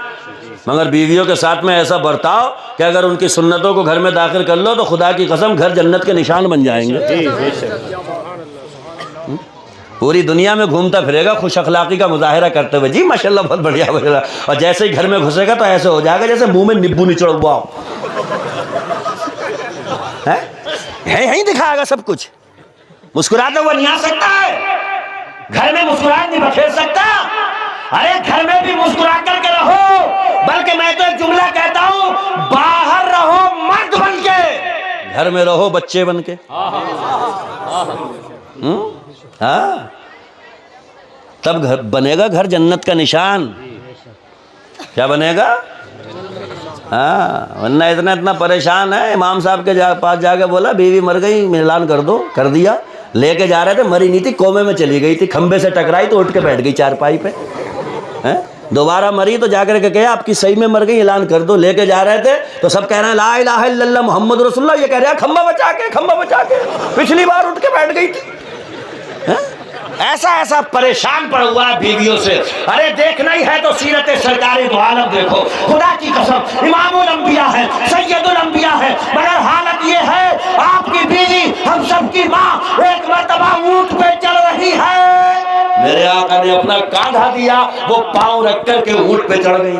مگر بیویوں کے ساتھ میں ایسا برتاؤ کہ اگر ان کی سنتوں کو گھر میں داخل کر لو تو خدا کی قسم گھر جنت کے نشان بن جائیں گے۔ پوری دنیا میں گھومتا پھرے گا خوش اخلاقی کا مظاہرہ کرتے ہوئے، جی ماشاءاللہ بہت بڑھیا بڑھیا، اور جیسے ہی گھر میں گھسے گا تو ایسے ہو جائے گا جیسے منہ میں نبو نچڑ ہوا ہو، یہیں دکھائے گا سب کچھ۔ مسکراتا ہوا نہیں آ سکتا ہے، گھر میں مسکراہٹ نہیں بکھیر سکتا۔ ارے گھر میں بھی مسکرا کر کے رہو، بلکہ میں تو ایک جملہ کہتا ہوں، باہر رہو مرد بن کے، گھر میں رہو بچے بن کے۔ ہاں، تب بنے گا گھر جنت کا نشان۔ کیا بنے گا؟ ہاں، ورنہ اتنا پریشان ہے، امام صاحب کے پاس جا کے بولا بیوی مر گئی، اعلان کر دو، کر دیا۔ لے کے جا رہے تھے، مری نہیں تھی، کومے میں چلی گئی تھی، کھمبے سے ٹکرائی تو اٹھ کے بیٹھ گئی چارپائی پہ۔ دوبارہ مری تو جا کر کے کہا آپ کی صحیح میں مر گئی، اعلان کر دو۔ لے کے جا رہے تھے تو سب کہہ رہے ہیں لا الہ الا اللہ محمد رسول اللہ، یہ کہہ رہے ہیں کھمبا بچا کے، کھمبا بچا کے، پچھلی بار اٹھ کے بیٹھ گئی تھی۔ ایسا پریشان پڑ ہوا ہے بیویوں سے۔ ارے دیکھنا ہی ہے تو سیرت سرکار دو عالم دیکھو، خدا کی قسم امام الانبیاء ہے، سید الانبیاء ہے، مگر حالت یہ ہے آپ کی بیوی ہم سب کی ماں ایک مرتبہ اونٹ پہ چل رہی ہے، میرے آقا نے اپنا کاندھا دیا، وہ پاؤں رکھ کر کے اونٹ پہ چڑھ گئی۔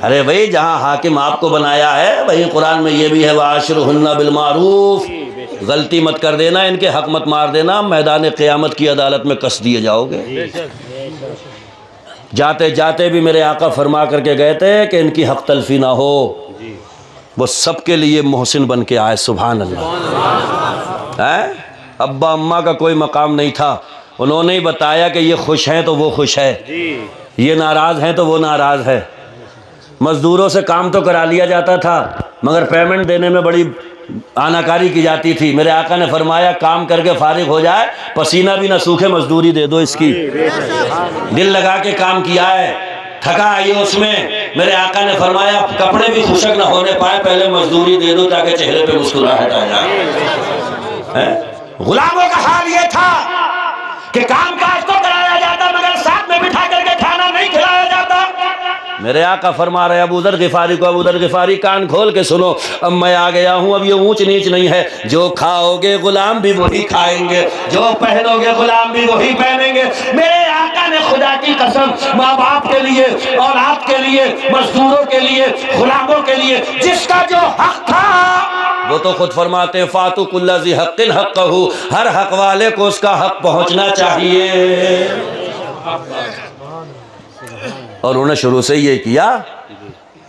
ارے بھائی جہاں حاکم آپ کو بنایا ہے وہی قرآن میں یہ بھی ہے وَعَاشِرُهُنَّ بِالْمَعْرُوفِ، غلطی مت کر دینا، ان کے حق مت مار دینا، میدان قیامت کی عدالت میں کس دیے جاؤ گے۔ جاتے جاتے بھی میرے آقا فرما کر کے گئے تھے کہ ان کی حق تلفی نہ ہو، وہ سب کے لیے محسن بن کے آئے، سبحان اللہ۔ ابا اماں کا کوئی مقام نہیں تھا، انہوں نے ہی بتایا کہ یہ خوش ہیں تو وہ خوش ہے، یہ ناراض ہیں تو وہ ناراض ہے۔ مزدوروں سے کام تو کرا لیا جاتا تھا مگر پیمنٹ دینے میں بڑی آناکاری کی جاتی تھی۔ میرے آقا نے فرمایا کام کر کے فارغ ہو جائے، پسینہ بھی نہ سوکھے، مزدوری دے دو اس کی۔ دل لگا کے کام کیا ہے، تھکا آئی اس میں، میرے آقا نے فرمایا کپڑے بھی خشک نہ ہونے پائے، پہلے مزدوری دے دو تاکہ چہرے پہ مسکراہٹ آ جائے۔ غلاموں کا حال یہ تھا کہ کام کاج تو کرایا جاتا مگر ساتھ میں بٹھا کر کے کھانا نہیں کھلایا جاتا۔ میرے آقا فرما رہے ابو ذر غفاری کو، ابو ذر غفاری کان کھول کے سنو، اب میں آ گیا ہوں، اب یہ اونچ نیچ نہیں ہے، جو کھاؤ گے غلام بھی وہی کھائیں گے، جو پہنو گے غلام بھی وہی پہنیں گے۔ میرے آقا نے خدا کی قسم ماں باپ کے لیے، اولاد کے لیے، مزدوروں کے لیے، غلاموں کے لیے جس کا جو حق تھا وہ تو خود فرماتے ہیں فاتو کل ذی حق حقہ، ہر حق والے کو اس کا حق پہنچنا چاہیے۔ اور انہوں نے شروع سے یہ کیا،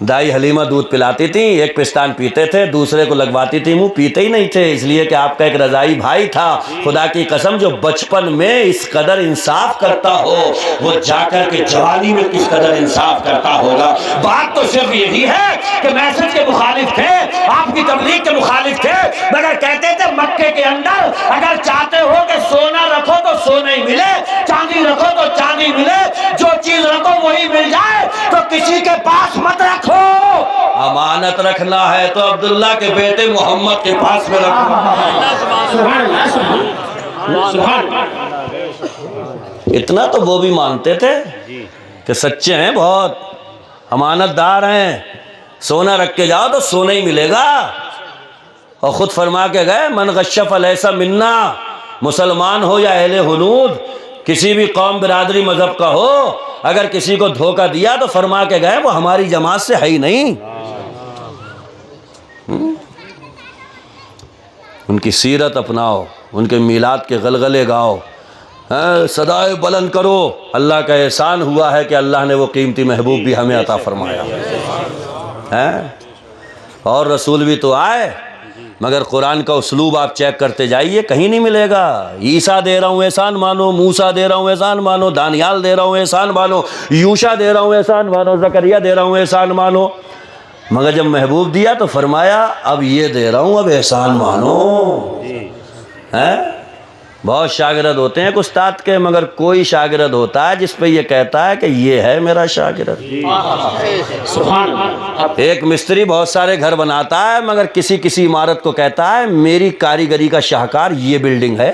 دائی حلیمہ دودھ پلاتی تھی، ایک پستان پیتے تھے، دوسرے کو لگواتی تھی منہ، پیتے ہی نہیں تھے، اس لیے کہ آپ کا ایک رضائی بھائی تھا۔ خدا کی قسم جو بچپن میں اس قدر انصاف کرتا ہو وہ جا کر کے جوانی میں کس قدر انصاف کرتا ہوگا۔ بات تو صرف یہی ہے کہ میسج کے مخالف تھے، آپ کی تبلیغ کے مخالف تھے، مگر کہتے تھے مکے کے اندر اگر چاہتے ہو کہ سونا رکھو تو سونا ہی ملے، چاندی رکھو تو چاندی ملے، جو چیز رکھو وہی مل جائے، تو کسی کے پاس مت رکھو۔ امانت رکھنا ہے تو عبداللہ کے بیٹے محمد کے پاس میں رکھو۔ اتنا تو وہ بھی مانتے تھے کہ سچے ہیں، بہت امانت دار ہیں، سونا رکھ کے جاؤ تو سونا ہی ملے گا۔ اور خود فرما کے گئے من غش فلیس منا، مسلمان ہو یا اہل ہنود، کسی بھی قوم برادری مذہب کا ہو، اگر کسی کو دھوکہ دیا تو فرما کے گئے وہ ہماری جماعت سے ہے ہی نہیں۔ ان کی سیرت اپناؤ، ان کے میلاد کے غلغلے گاؤ، صدائے بلند کرو۔ اللہ کا احسان ہوا ہے کہ اللہ نے وہ قیمتی محبوب بھی ہمیں عطا فرمایا ہے۔ اور رسول بھی تو آئے مگر قرآن کا اسلوب آپ چیک کرتے جائیے، کہیں نہیں ملے گا۔ عیسیٰ دے رہا ہوں احسان مانو، موسیٰ دے رہا ہوں احسان مانو، دانیال دے رہا ہوں احسان مانو، یوشع دے رہا ہوں احسان مانو، زکریا دے رہا ہوں احسان مانو، مگر جب محبوب دیا تو فرمایا اب یہ دے رہا ہوں اب احسان مانو۔ بہت شاگرد ہوتے ہیں استاد کے، مگر کوئی شاگرد ہوتا ہے جس پہ یہ کہتا ہے کہ یہ ہے میرا شاگرد۔ ایک مستری بہت سارے گھر بناتا ہے مگر کسی کسی عمارت کو کہتا ہے میری کاریگری کا شاہکار یہ بلڈنگ ہے۔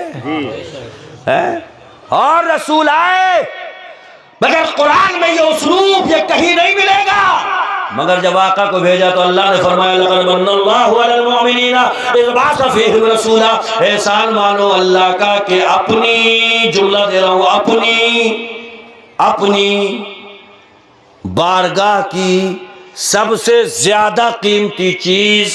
اور رسول آئے مگر قرآن میں یہ اسلوب یہ کہیں نہیں ملے گا، مگر جب آقا کو بھیجا تو اللہ نے فرمایا لقد من اللہ علی المؤمنین اذ بعث فیہم رسولا۔ احسان مانو اللہ کا کہ اپنی جملہ دے رہا ہوں، اپنی بارگاہ کی سب سے زیادہ قیمتی چیز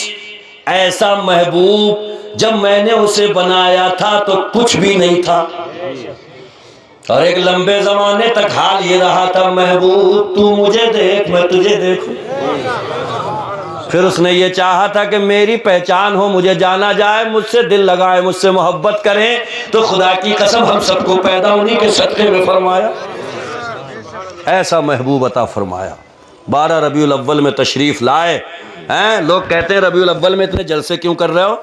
ایسا محبوب جب میں نے اسے بنایا تھا تو کچھ بھی نہیں تھا، اور ایک لمبے زمانے تک حال یہ رہا تھا محبوب تو مجھے دیکھ میں تجھے دیکھوں۔ پھر اس نے یہ چاہا تھا کہ میری پہچان ہو، مجھے جانا جائے، مجھ سے دل لگائے، مجھ سے محبت کریں، تو خدا کی قسم ہم سب کو پیدا انہی کے صدقے میں فرمایا، ایسا محبوب عطا فرمایا۔ 12 ربیع الاول میں تشریف لائے ہیں۔ لوگ کہتے ہیں ربیع الاول میں اتنے جلسے کیوں کر رہے ہو؟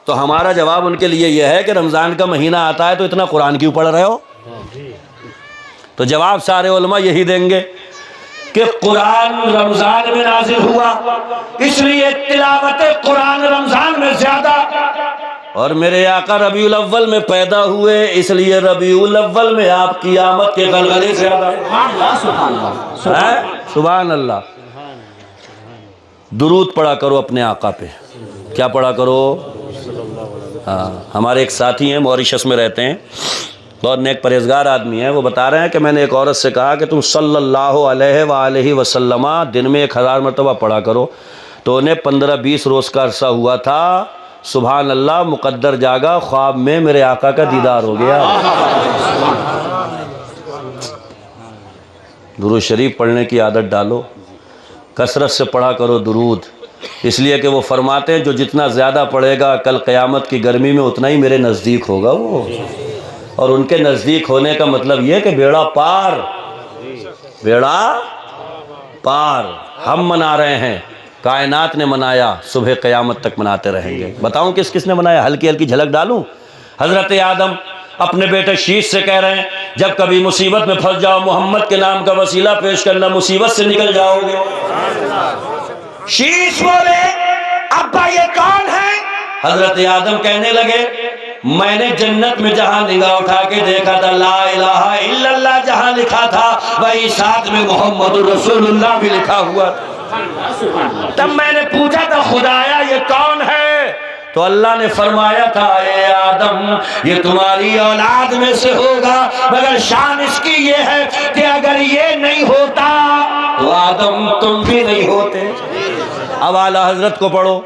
تو ہمارا جواب ان کے لیے یہ ہے کہ رمضان کا مہینہ آتا ہے تو اتنا قرآن کیوں پڑھ رہے ہو؟ تو جواب سارے علماء یہی دیں گے کہ قرآن رمضان میں نازل ہوا اس لیے تلاوت قرآن رمضان میں زیادہ، اور میرے آقا ربیع الاول میں پیدا ہوئے اس لیے ربیع الاول میں آپ کی آمد کے غلغلے زیادہ۔ سبحان اللہ۔ درود پڑھا کرو اپنے آقا پہ، کیا پڑھا کرو؟ ہمارے ایک ساتھی ہیں موریشس میں رہتے ہیں، بہت نیک پرہیزگار آدمی ہیں، وہ بتا رہے ہیں کہ میں نے ایک عورت سے کہا کہ تم صلی اللہ علیہ وآلہ وسلم دن میں 1000 مرتبہ پڑھا کرو، تو انہیں 15-20 روز کا عرصہ ہوا تھا۔ سبحان اللہ، مقدر جاگا، خواب میں میرے آقا کا دیدار ہو گیا۔ درود شریف پڑھنے کی عادت ڈالو، کثرت سے پڑھا کرو درود، اس لیے کہ وہ فرماتے ہیں جو جتنا زیادہ پڑھے گا کل قیامت کی گرمی میں اتنا ہی میرے نزدیک ہوگا وہ، اور ان کے نزدیک ہونے کا مطلب یہ کہ بیڑا پار، بیڑا پار۔ ہم منا رہے ہیں، کائنات نے منایا، صبح قیامت تک مناتے رہیں گے۔ بتاؤں کس کس نے منایا؟ ہلکی ہلکی جھلک ڈالوں۔ حضرت آدم اپنے بیٹے شیش سے کہہ رہے ہیں جب کبھی مصیبت میں پھنس جاؤ محمد کے نام کا وسیلہ پیش کرنا، مصیبت سے نکل جاؤ گے۔ شیش بولے ابا یہ کون ہے؟ حضرت آدم کہنے لگے میں نے جنت میں جہاں نگاہ اٹھا کے دیکھا تھا لا الہ الا اللہ جہاں لکھا تھا وہی ساتھ میں محمد رسول اللہ بھی لکھا ہوا تھا۔ تب میں نے پوچھا تھا خدایا یہ کون ہے؟ تو اللہ نے فرمایا تھا اے آدم یہ تمہاری اولاد میں سے ہوگا، مگر شان اس کی یہ ہے کہ اگر یہ نہیں ہوتا تو آدم تم بھی نہیں ہوتے۔ اب اعلیٰ حضرت کو پڑھو،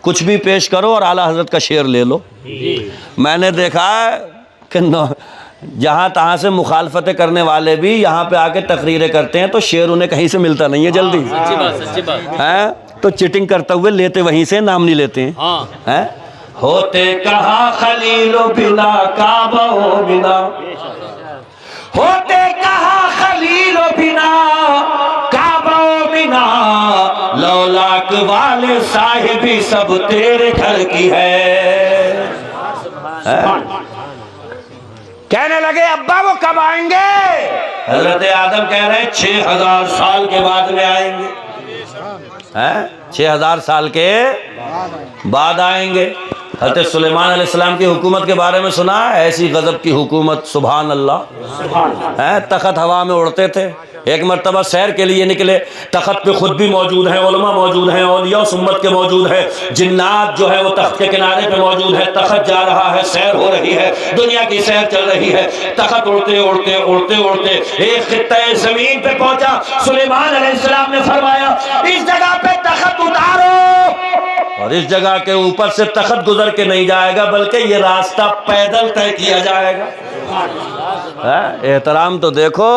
کچھ بھی پیش کرو اور اعلیٰ حضرت کا شعر لے لو۔ میں نے دیکھا ہے کہ جہاں تہاں سے مخالفتیں کرنے والے بھی یہاں پہ آ کے تقریریں کرتے ہیں تو شعر انہیں کہیں سے ملتا نہیں ہے جلدی، تو چیٹنگ کرتے ہوئے لیتے وہیں سے، نام نہیں لیتے ہیں۔ ہوتے کہاں خلیل و بنا کعبہ و بنا، ہوتے کہاں خلیل و بنا کعبہ و بنا، لولاک والے صاحبی سب تیرے گھر کی ہے۔ کہنے لگے ابا وہ کب آئیں گے؟ حضرت آدم کہہ رہے ہیں 6000 سال کے بعد میں آئیں گے، 6000 سال کے بعد آئیں گے۔ حضرت سلیمان علیہ السلام کی حکومت کے بارے میں سنا ہے، ایسی غضب کی حکومت، سبحان اللہ، تخت ہوا میں اڑتے تھے۔ ایک مرتبہ سیر کے لیے نکلے، تخت پہ خود بھی موجود ہیں، علماء موجود ہیں، اولیاء سمت کے موجود ہیں، جنات جو ہے وہ تخت کے کنارے پہ موجود ہے، تخت جا رہا ہے، سیر ہو رہی ہے، دنیا کی سیر چل رہی ہے، تخت اڑتے اڑتے اڑتے اڑتے ایک خطہ زمین پہ پہنچا۔ سلیمان علیہ السلام نے فرمایا اس جگہ پہ تخت اتارو، اور اس جگہ کے اوپر سے تخت گزر کے نہیں جائے گا بلکہ یہ راستہ پیدل طے کیا جائے گا۔ احترام تو دیکھو،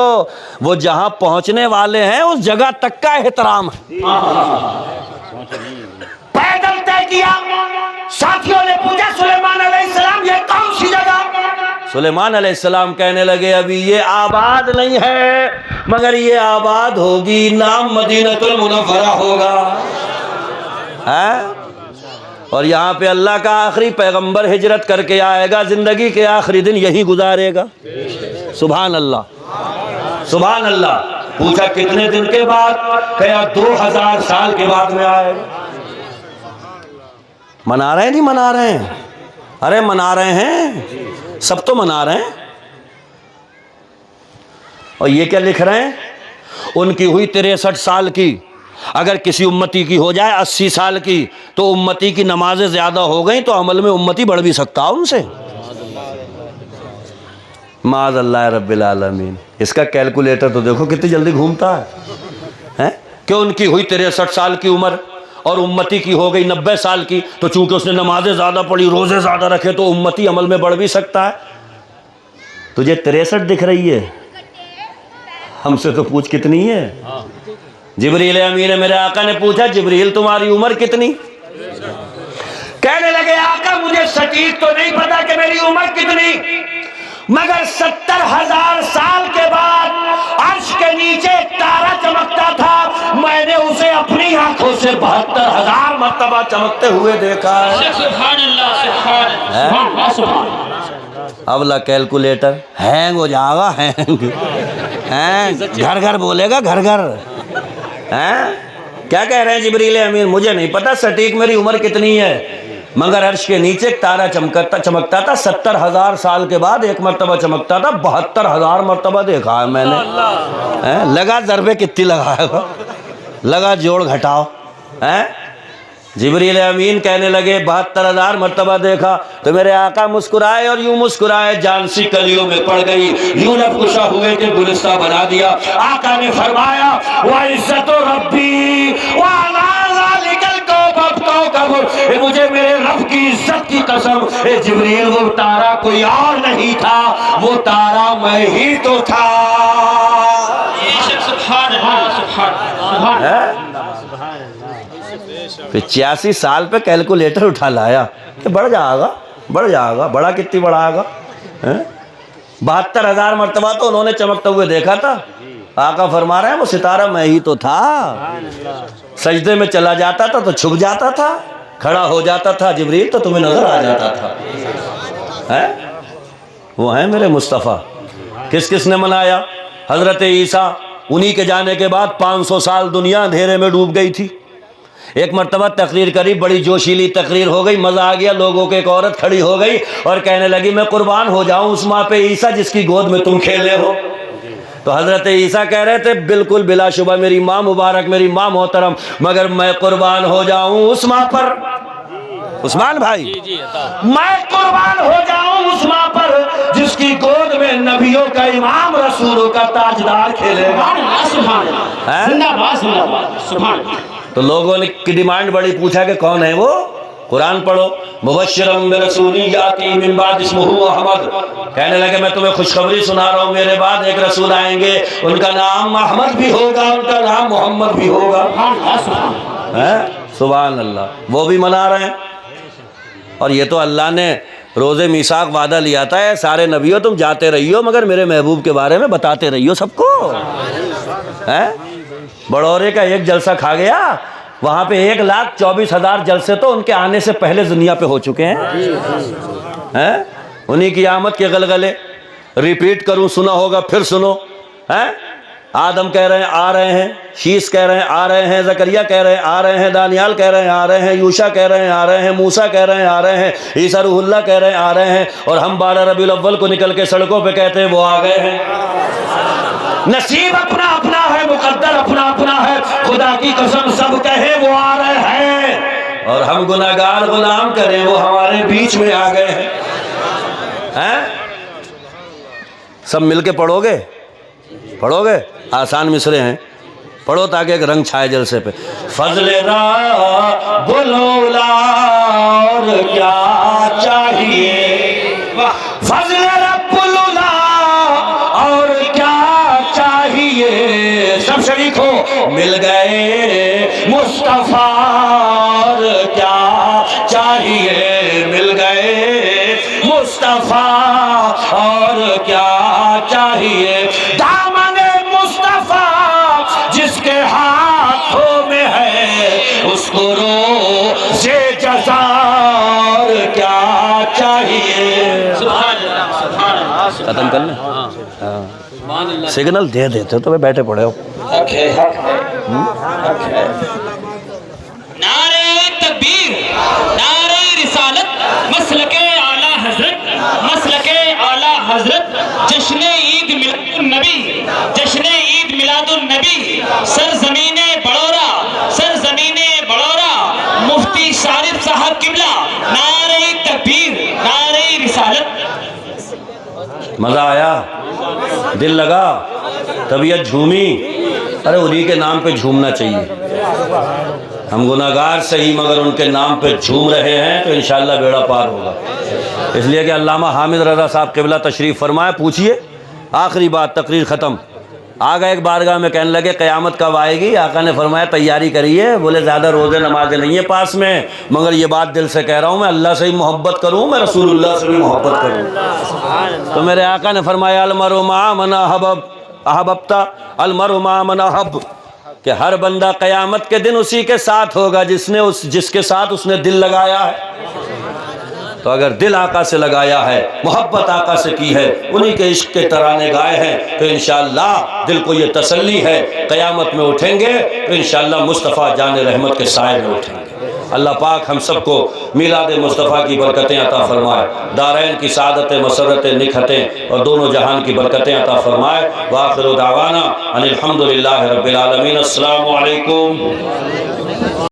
وہ جہاں پہنچنے والے ہیں اس جگہ تک کا احترام ہے۔ پیدل طے کیا۔ ساتھیوں نے پوچھا سلیمان علیہ السلام یہ کون سی جگہ؟ سلیمان علیہ السلام کہنے لگے ابھی یہ آباد نہیں ہے، مگر یہ آباد ہوگی، نام مدینہ المنورہ ہوگا، اور یہاں پہ اللہ کا آخری پیغمبر ہجرت کر کے آئے گا، زندگی کے آخری دن یہی گزارے گا۔ سبحان اللہ، سبحان اللہ۔ پوچھا کتنے دن کے بعد؟ کہا 2000 سال کے بعد میں آئے گا۔ منا رہے ہیں نہیں منا رہے ہیں؟ ارے منا رہے ہیں، سب تو منا رہے ہیں۔ اور یہ کیا لکھ رہے ہیں؟ ان کی ہوئی 63 سال کی، اگر کسی امتی کی ہو جائے 80 سال کی تو امتی کی نمازیں زیادہ ہو گئیں تو عمل میں امتی بڑھ بھی سکتا ان سے۔ معاذ اللہ رب العالمین۔ اس کا کیلکولیٹر تو دیکھو کتنی جلدی گھومتا ہے کہ ان کی ہوئی 63 سال کی عمر اور امتی کی ہو گئی 90 سال کی، تو چونکہ اس نے نمازیں زیادہ پڑھی، روزے زیادہ رکھے تو امتی عمل میں بڑھ بھی سکتا ہے۔ تجھے 63 دکھ رہی ہے، ہم سے تو پوچھ کتنی ہے؟ جبریل امین نے میرے آقا نے پوچھا جبریل تمہاری عمر کتنی؟ کہنے لگے آقا مجھے سٹیک تو نہیں پتا کہ میری عمر کتنی، مگر 70,000 سال کے بعد عرش کے نیچے ایک تارا چمکتا تھا، میں نے اسے اپنی آنکھوں سے 72,000 مرتبہ چمکتے ہوئے دیکھا ہے۔ سبحان اللہ، سبحان اللہ۔ اولا کیلکولیٹر ہینگ ہو جائے گا، ہینگ گھر گھر بولے گا، گھر گھر۔ کیا کہہ رہے ہیں جبریل امین؟ مجھے نہیں پتا سٹیک میری عمر کتنی ہے، مگر عرش کے نیچے ایک تارا چمکتا تھا، 70,000 سال کے بعد ایک مرتبہ چمکتا تھا، 72,000 مرتبہ دیکھا ہے میں نے۔ لگا ضربے کتنی لگائے گا، لگا جوڑ گھٹاؤ۔ جبریل امین کہنے لگے 72,000 مرتبہ دیکھا تو میرے آقا مسکرائے اور یوں مسکرائے، جان سی کلیوں میں پڑ گئی، یوں لب کشا ہوئے کہ گلستہ بنا دیا۔ آقا نے فرمایا وَعِزَّتُ رَبِّی وَعَلَىٰ ذَلِكَ الْكَوْكَبُ، مجھے میرے رب کی عزت کی قسم، اے جبریل وہ تارا کوئی اور نہیں تھا، وہ تارا میں ہی تو تھا۔ سبحان اللہ، سبحان اللہ۔ 85 سال پہ کیلکولیٹر اٹھا لایا کہ بڑھ جائے گا، بڑھ جائے گا، بڑا کتنی بڑھائے گا؟ 72,000 مرتبہ تو انہوں نے چمکتے ہوئے دیکھا تھا۔ آقا فرما رہے ہیں وہ ستارہ میں ہی تو تھا، سجدے میں چلا جاتا تھا تو چھپ جاتا تھا، کھڑا ہو جاتا تھا جبریل تو تمہیں نظر آ جاتا تھا۔ وہ ہیں میرے مصطفیٰ۔ کس کس نے منایا؟ حضرت عیسیٰ، انہی کے جانے کے بعد 500 سال دنیا اندھیرے میں ڈوب گئی تھی، ایک مرتبہ تقریر کری، بڑی جوشیلی تقریر ہو گئی، مزہ آ گیا لوگوں کے، ایک عورت کھڑی ہو گئی اور کہنے لگی میں قربان ہو جاؤں اس ماں پہ عیسیٰ جس کی گود میں تم کھیلے ہو۔ تو حضرت عیسیٰ کہہ رہے تھے بالکل بلا شبہ میری ماں مبارک، میری ماں محترم، مگر میں قربان ہو جاؤں اس ماں پر، عثمان بھائی میں قربان ہو جاؤں اس ماں پر جس کی گود میں نبیوں کا امام رسولوں کا تاجدار کھیلے گا۔ سبحان اللہ، سبحان اللہ، زندہ باد زندہ باد، سبحان اللہ۔ تو لوگوں نے کی ڈیمانڈ بڑی، پوچھا کہ کون ہے وہ؟ قرآن پڑھو، مبشرم برسول یاتی من بعد اسمہ احمد، کہنے لگے میں تمہیں خوشخبری سنا رہا ہوں، میرے بعد ایک رسول آئیں گے، ان کا نام احمد بھی ہوگا، ان کا نام محمد بھی ہوگا۔ سبحان اللہ، وہ بھی منا رہے ہیں۔ اور یہ تو اللہ نے روز میثاق وعدہ لیا تھا، اے سارے نبیوں تم جاتے رہیو مگر میرے محبوب کے بارے میں بتاتے رہیو سب کو۔ بڑورے کا ایک جلسہ کھا گیا، وہاں پہ 1,24,000 جلسے تو ان کے آنے سے پہلے دنیا پہ ہو چکے ہیں۔ انہی کی آمد کے غلغلے، ریپیٹ کروں سنا ہوگا پھر سنو۔ آدم کہہ رہے ہیں آ رہے ہیں، شیس کہہ رہے ہیں آ رہے ہیں، زکریہ کہہ رہے ہیں آ رہے ہیں، دانیال کہہ رہے ہیں آ رہے ہیں، یوشع کہہ رہے ہیں آ رہے ہیں، موسیٰ کہہ رہے ہیں آ رہے ہیں، عیسیٰ روح اللہ کہہ رہے ہیں آ رہے ہیں، اور ہم 12 ربیع الاول کو نکل کے سڑکوں پہ کہتے ہیں وہ آ گئے ہیں۔ نصیب اپنا اپنا ہے، مقدر اپنا اپنا ہے، خدا کی قسم سب کہے وہ آ رہے ہیں، اور ہم گناہگار غلام کریں وہ ہمارے بیچ میں آ گئے ہیں۔ سب مل کے پڑھو گے؟ پڑھو گے؟ آسان مصرے ہیں، پڑھو تاکہ ایک رنگ چھائے جلسے پہ۔ فضل رب العلا اور کیا چاہیے، فضل رب العلا اور کیا چاہیے، سب شریک ہو، مل گئے مصطفیٰ اور کیا چاہیے، مل گئے مصطفیٰ اور کیا چاہیے، دامن مصطفیٰ جس کے ہاتھوں میں ہے اس کو روزے جزا اور کیا چاہیے۔ ختم کر لیں، سگنل دے دیتے تو بیٹھے پڑے ہو۔ نعرہ تکبیر، نعرہ رسالت، مسلک اعلیٰ حضرت، مسلک اعلیٰ حضرت، جشن عید میلاد النبی، جشن عید میلاد النبی، سرزمین بڑورہ، سرزمین بڑورہ، مفتی شارف صاحب قبلہ، نعرہ تکبیر، نعرہ رسالت۔ مزہ آیا، دل لگا، طبیعت جھومی، ارے انہی کے نام پہ جھومنا چاہیے۔ ہم گناہگار صحیح مگر ان کے نام پہ جھوم رہے ہیں تو انشاءاللہ بیڑا پار ہوگا۔ اس لیے کہ علامہ حامد رضا صاحب قبلہ تشریف فرمائے، پوچھئے، آخری بات، تقریر ختم، آگا ایک بارگاہ میں کہنے لگے قیامت کب آئے گی؟ آقا نے فرمایا تیاری کریے، بولے زیادہ روزے نمازیں نہیں ہیں پاس میں، مگر یہ بات دل سے کہہ رہا ہوں میں اللہ سے ہی محبت کروں، میں رسول اللہ سے بھی محبت کروں۔ تو میرے آقا نے فرمایا المرء مع من احببت، المرء مع من احب، کہ ہر بندہ قیامت کے دن اسی کے ساتھ ہوگا جس کے ساتھ اس نے دل لگایا ہے۔ تو اگر دل آقا سے لگایا ہے، محبت آقا سے کی ہے، انہی کے عشق کے ترانے گائے ہیں، تو انشاءاللہ دل کو یہ تسلی ہے، قیامت میں اٹھیں گے تو انشاءاللہ مصطفیٰ جان رحمت کے سائے میں اٹھیں گے۔ اللہ پاک ہم سب کو میلاد مصطفیٰ کی برکتیں عطا فرمائے، دارین کی سعادتیں، مسرتیں، نکھتیں اور دونوں جہان کی برکتیں عطا فرمائے۔ وآخر دعوانا ان الحمدللہ رب العالمین۔ السلام علیکم۔